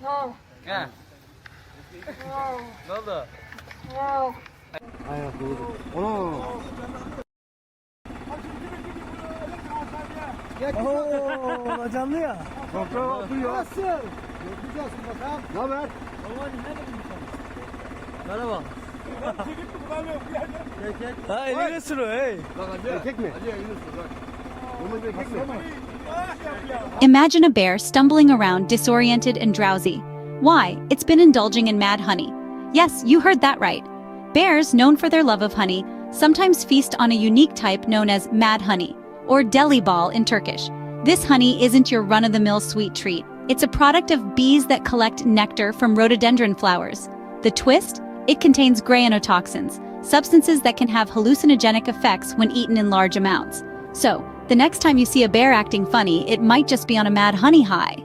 No. Gel. No. Ne oldu? No. Aynen doğru. Onu. Oo, canlı ya. Toprağa atıyor. Nasıl? Yapacağız bakalım. Ne haber? Merhaba. Ha eline sürü hey. Erkek mi? Bunu bir erkek mi? Imagine a bear stumbling around disoriented and drowsy. Why? It's been indulging in mad honey. Yes, you heard that right. Bears, known for their love of honey, sometimes feast on a unique type known as mad honey, or deli ball in Turkish. This honey isn't your run-of-the-mill sweet treat. It's a product of bees that collect nectar from rhododendron flowers. The twist? It contains grayonotoxins, substances that can have hallucinogenic effects when eaten in large amounts. So, the next time you see a bear acting funny, it might just be on a mad honey high.